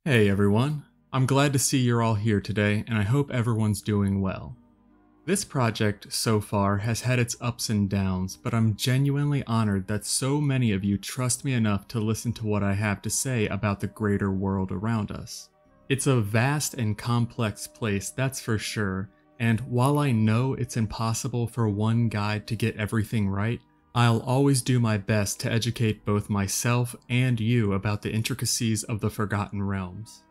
Hey everyone, I'm glad to see you're all here today and I hope everyone's doing well. This project so far has had its ups and downs, but I'm genuinely honored that so many of you trust me enough to listen to what I have to say about the greater world around us. It's a vast and complex place, that's for sure, and while I know it's impossible for one guide to get everything right, I'll always do my best to educate both myself and you about the intricacies of the Forgotten Realms.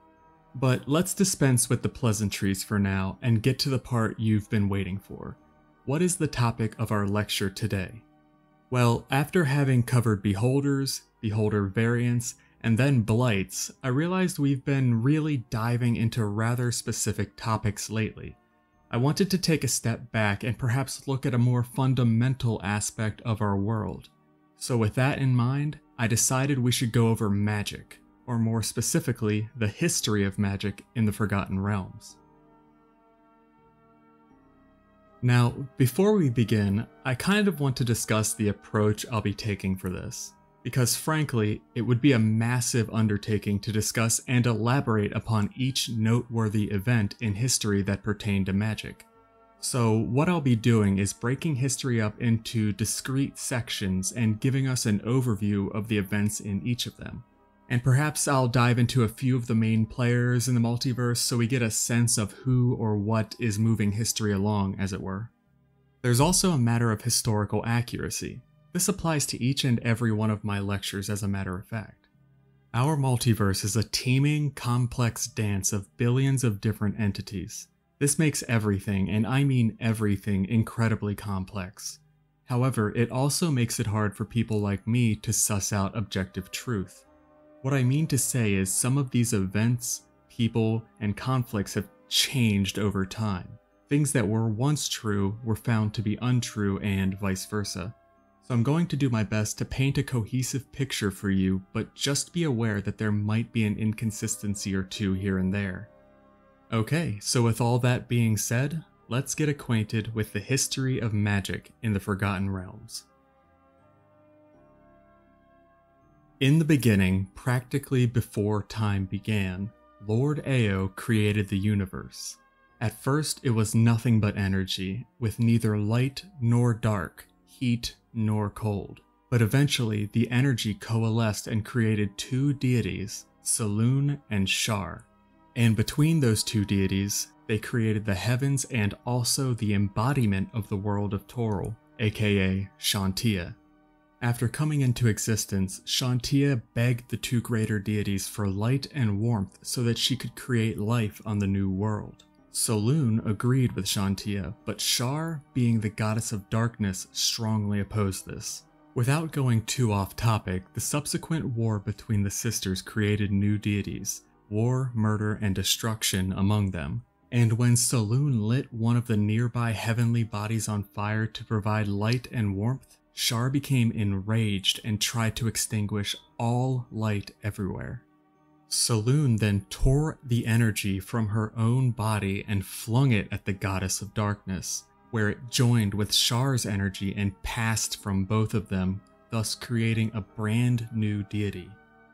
But let's dispense with the pleasantries for now and get to the part you've been waiting for. What is the topic of our lecture today? Well, after having covered beholders, beholder variants, and then blights, I realized we've been really diving into rather specific topics lately. I wanted to take a step back and perhaps look at a more fundamental aspect of our world. So with that in mind, I decided we should go over magic, or more specifically, the history of magic in the Forgotten Realms. Now, before we begin, I kind of want to discuss the approach I'll be taking for this, because frankly, it would be a massive undertaking to discuss and elaborate upon each noteworthy event in history that pertained to magic. So what I'll be doing is breaking history up into discrete sections and giving us an overview of the events in each of them. And perhaps I'll dive into a few of the main players in the multiverse so we get a sense of who or what is moving history along, as it were. There's also a matter of historical accuracy. This applies to each and every one of my lectures, as a matter of fact. Our multiverse is a teeming, complex dance of billions of different entities. This makes everything, and I mean everything, incredibly complex. However, it also makes it hard for people like me to suss out objective truth. What I mean to say is some of these events, people, and conflicts have changed over time. Things that were once true were found to be untrue and vice versa. So I'm going to do my best to paint a cohesive picture for you, but just be aware that there might be an inconsistency or two here and there. Okay, so with all that being said, let's get acquainted with the history of magic in the Forgotten Realms. In the beginning, practically before time began, Lord Ao created the universe. At first, it was nothing but energy, with neither light nor dark, heat nor cold. But eventually, the energy coalesced and created two deities, Selûne and Shar. And between those two deities, they created the heavens and also the embodiment of the world of Toril, aka Shantia. After coming into existence, Shantia begged the two greater deities for light and warmth so that she could create life on the new world. Selûne agreed with Shantia, but Shar, being the goddess of darkness, strongly opposed this. Without going too off topic, the subsequent war between the sisters created new deities, war, murder, and destruction among them. And when Selûne lit one of the nearby heavenly bodies on fire to provide light and warmth, Shar became enraged and tried to extinguish all light everywhere. Selûne then tore the energy from her own body and flung it at the goddess of darkness, where it joined with Shar's energy and passed from both of them, thus creating a brand new deity,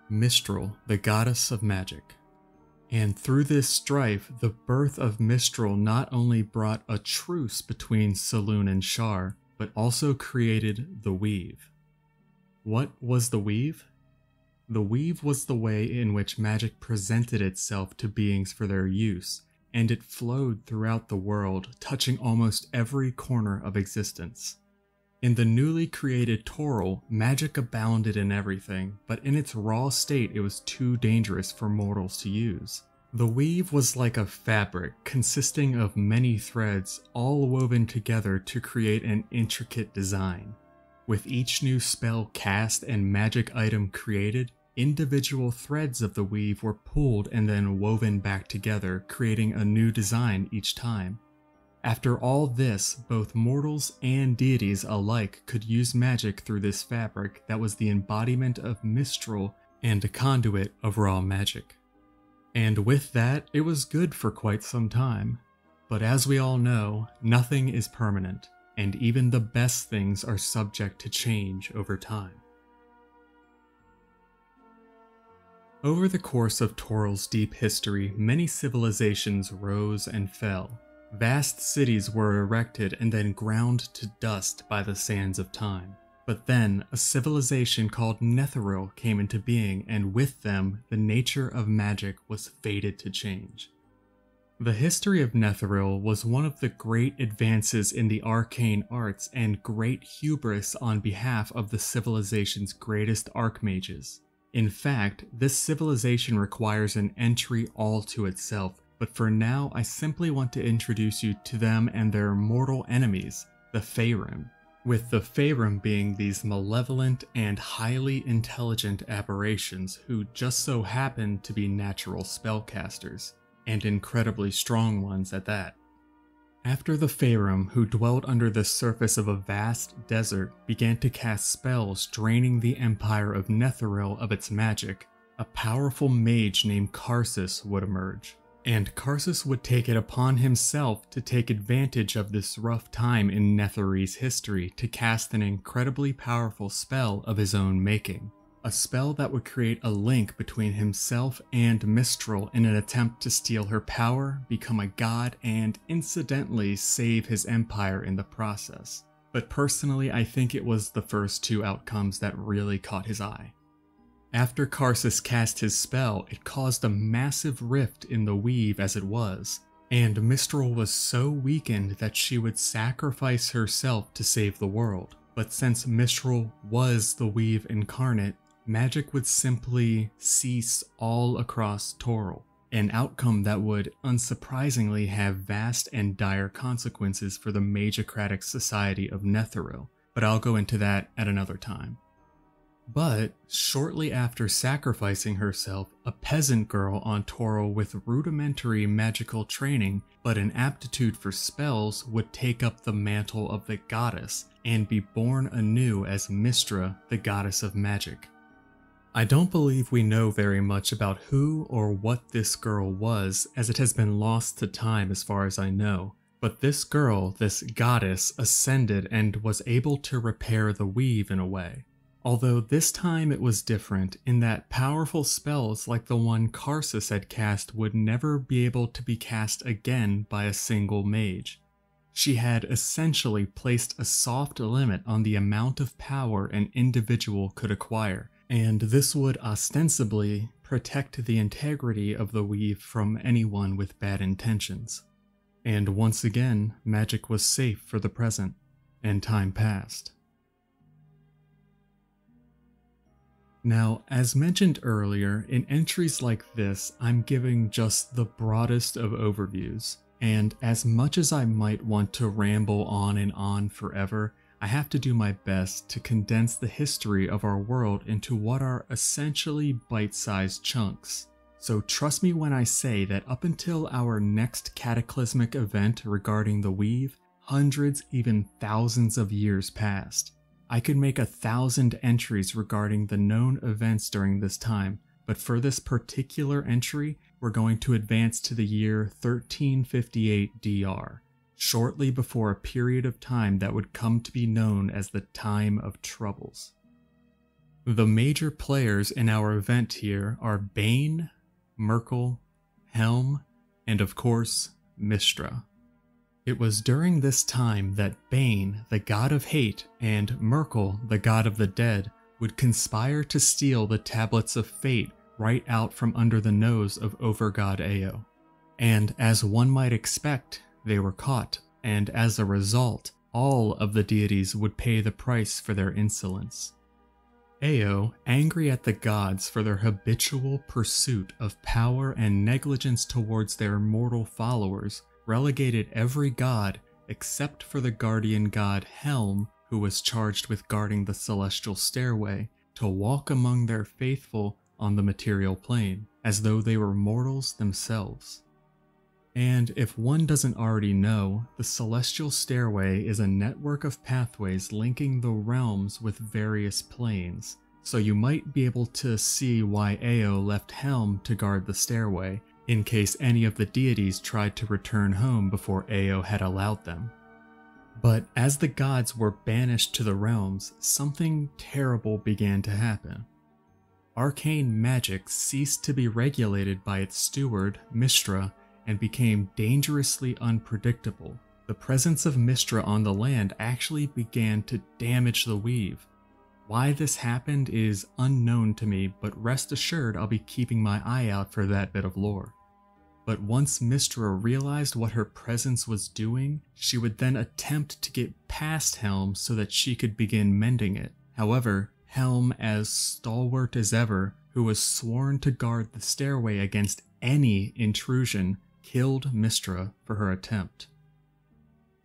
Mistral, the goddess of magic. And through this strife, the birth of Mistral not only brought a truce between Selûne and Shar, but also created the Weave. What was the Weave? The Weave was the way in which magic presented itself to beings for their use, and it flowed throughout the world, touching almost every corner of existence. In the newly created Toril, magic abounded in everything, but in its raw state it was too dangerous for mortals to use. The Weave was like a fabric consisting of many threads all woven together to create an intricate design. With each new spell cast and magic item created, individual threads of the weave were pulled and then woven back together, creating a new design each time. After all this, both mortals and deities alike could use magic through this fabric that was the embodiment of Mistral and a conduit of raw magic. And with that, it was good for quite some time. But as we all know, nothing is permanent, and even the best things are subject to change over time. Over the course of Toral's deep history, many civilizations rose and fell. Vast cities were erected and then ground to dust by the sands of time. But then, a civilization called Netheril came into being, and with them, the nature of magic was fated to change. The history of Netheril was one of the great advances in the arcane arts and great hubris on behalf of the civilization's greatest archmages. In fact, this civilization requires an entry all to itself, but for now I simply want to introduce you to them and their mortal enemies, the Faerun. With the Faerun being these malevolent and highly intelligent aberrations who just so happen to be natural spellcasters, and incredibly strong ones at that. After the Faerun, who dwelt under the surface of a vast desert, began to cast spells draining the empire of Netheril of its magic, a powerful mage named Karsus would emerge. And Karsus would take it upon himself to take advantage of this rough time in Netherese history to cast an incredibly powerful spell of his own making. A spell that would create a link between himself and Mistral in an attempt to steal her power, become a god, and incidentally save his empire in the process. But personally, I think it was the first two outcomes that really caught his eye. After Karsus cast his spell, it caused a massive rift in the weave as it was, and Mistral was so weakened that she would sacrifice herself to save the world. But since Mistral was the weave incarnate, magic would simply cease all across Toral, an outcome that would unsurprisingly have vast and dire consequences for the magicratic society of Netheril, but I'll go into that at another time. But shortly after sacrificing herself, a peasant girl on Toral with rudimentary magical training but an aptitude for spells would take up the mantle of the goddess and be born anew as Mystra, the goddess of magic. I don't believe we know very much about who or what this girl was, as it has been lost to time as far as I know. But this girl, this goddess, ascended and was able to repair the weave in a way. Although this time it was different, in that powerful spells like the one Karsus had cast would never be able to be cast again by a single mage. She had essentially placed a soft limit on the amount of power an individual could acquire, and this would ostensibly protect the integrity of the weave from anyone with bad intentions. And once again, magic was safe for the present, and time passed. Now, as mentioned earlier, in entries like this, I'm giving just the broadest of overviews, and as much as I might want to ramble on and on forever, I have to do my best to condense the history of our world into what are essentially bite-sized chunks. So trust me when I say that up until our next cataclysmic event regarding the weave, hundreds, even thousands of years passed. I could make 1,000 entries regarding the known events during this time, but for this particular entry, we're going to advance to the year 1358 DR, shortly before a period of time that would come to be known as the Time of Troubles. The major players in our event here are Bane, Myrkul, Helm, and of course, Mystra. It was during this time that Bane, the god of hate, and Myrkul, the god of the dead, would conspire to steal the Tablets of Fate right out from under the nose of Overgod Ao. And as one might expect, they were caught, and as a result, all of the deities would pay the price for their insolence. Ao, angry at the gods for their habitual pursuit of power and negligence towards their mortal followers, relegated every god except for the guardian god Helm, who was charged with guarding the celestial stairway, to walk among their faithful on the material plane, as though they were mortals themselves. And if one doesn't already know, the celestial stairway is a network of pathways linking the realms with various planes, so you might be able to see why Ao left Helm to guard the stairway, in case any of the deities tried to return home before Ao had allowed them. But as the gods were banished to the realms, something terrible began to happen. arcane magic ceased to be regulated by its steward, Mistra, and became dangerously unpredictable. The presence of Mistra on the land actually began to damage the weave. Why this happened is unknown to me, but rest assured I'll be keeping my eye out for that bit of lore. But once Mistra realized what her presence was doing, she would then attempt to get past Helm so that she could begin mending it. However, Helm, as stalwart as ever, who was sworn to guard the stairway against any intrusion, killed Mistra for her attempt.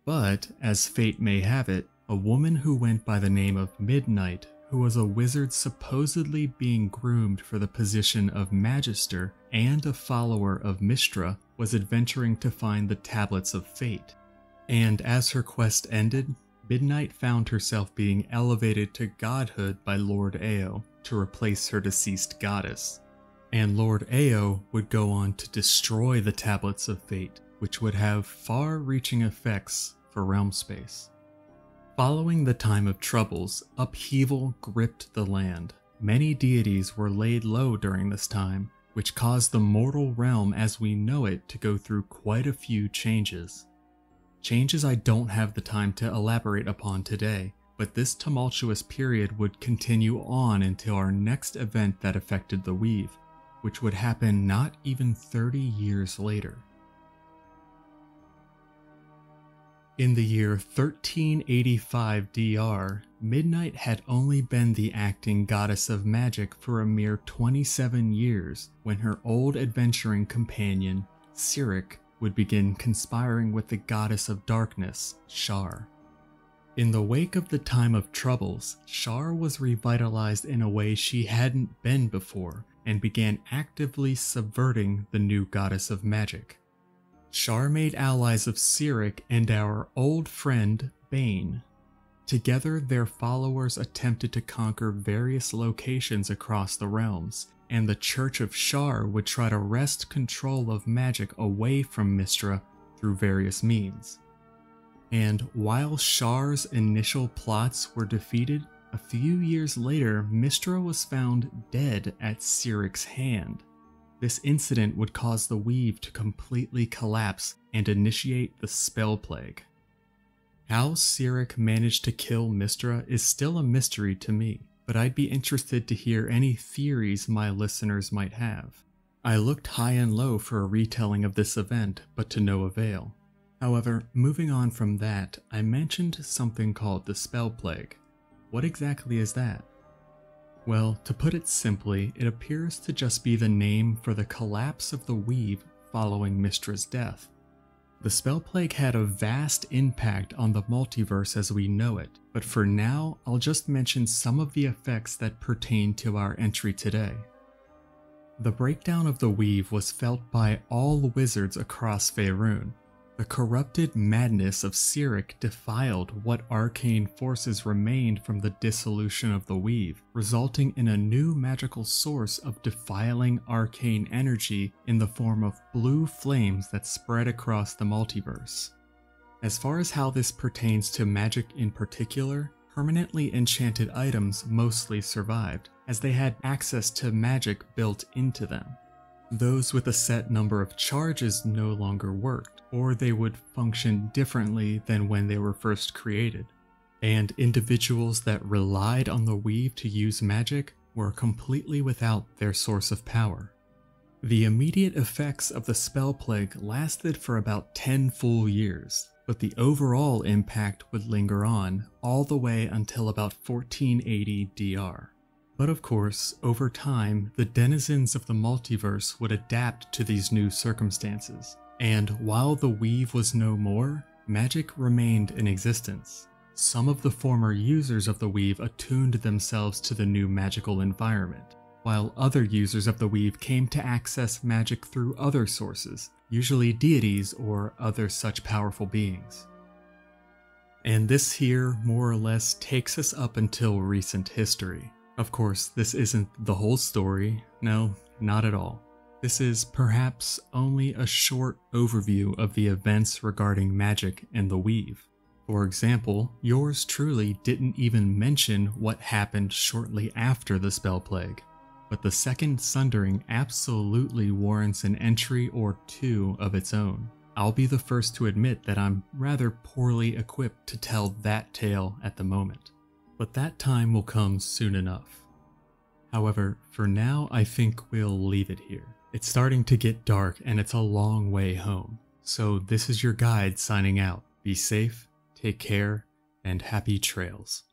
But, as fate may have it, a woman who went by the name of Midnight, who was a wizard supposedly being groomed for the position of Magister and a follower of Mistra, was adventuring to find the Tablets of Fate. And as her quest ended, Midnight found herself being elevated to godhood by Lord Ao to replace her deceased goddess. And Lord Ao would go on to destroy the Tablets of Fate, which would have far-reaching effects for realm space. Following the time of troubles, upheaval gripped the land. Many deities were laid low during this time, which caused the mortal realm as we know it to go through quite a few changes. Changes I don't have the time to elaborate upon today, but this tumultuous period would continue on until our next event that affected the weave, which would happen not even 30 years later. In the year 1385 DR, Midnight had only been the acting goddess of magic for a mere 27 years when her old adventuring companion, Cyric, would begin conspiring with the goddess of darkness, Shar. In the wake of the time of troubles, Shar was revitalized in a way she hadn't been before and began actively subverting the new goddess of magic. Shar made allies of Cyric and our old friend, Bane. Together, their followers attempted to conquer various locations across the realms, and the Church of Shar would try to wrest control of magic away from Mistra through various means. And while Shar's initial plots were defeated, a few years later, Mistra was found dead at Cyric's hand. This incident would cause the weave to completely collapse and initiate the Spell Plague. How Cyric managed to kill Mistra is still a mystery to me, but I'd be interested to hear any theories my listeners might have. I looked high and low for a retelling of this event, but to no avail. However, moving on from that, I mentioned something called the Spell Plague. What exactly is that? Well, to put it simply, it appears to just be the name for the collapse of the weave following Mistra's death. The Spell Plague had a vast impact on the multiverse as we know it, but for now, I'll just mention some of the effects that pertain to our entry today. The breakdown of the weave was felt by all wizards across Faerun. The corrupted madness of Cyric defiled what arcane forces remained from the dissolution of the weave, resulting in a new magical source of defiling arcane energy in the form of blue flames that spread across the multiverse. As far as how this pertains to magic in particular, permanently enchanted items mostly survived, as they had access to magic built into them. Those with a set number of charges no longer worked, or they would function differently than when they were first created. And individuals that relied on the weave to use magic were completely without their source of power. The immediate effects of the Spell Plague lasted for about 10 full years, but the overall impact would linger on all the way until about 1480 DR. But of course, over time, the denizens of the multiverse would adapt to these new circumstances, and while the weave was no more, magic remained in existence. Some of the former users of the weave attuned themselves to the new magical environment, while other users of the weave came to access magic through other sources, usually deities or other such powerful beings. And this here more or less takes us up until recent history. Of course, this isn't the whole story. No, not at all. This is perhaps only a short overview of the events regarding magic and the weave. For example, yours truly didn't even mention what happened shortly after the Spell Plague. but the second sundering absolutely warrants an entry or two of its own. I'll be the first to admit that I'm rather poorly equipped to tell that tale at the moment, but that time will come soon enough. However, for now I think we'll leave it here. It's starting to get dark and it's a long way home, so this is your guide signing out. Be safe, take care, and happy trails.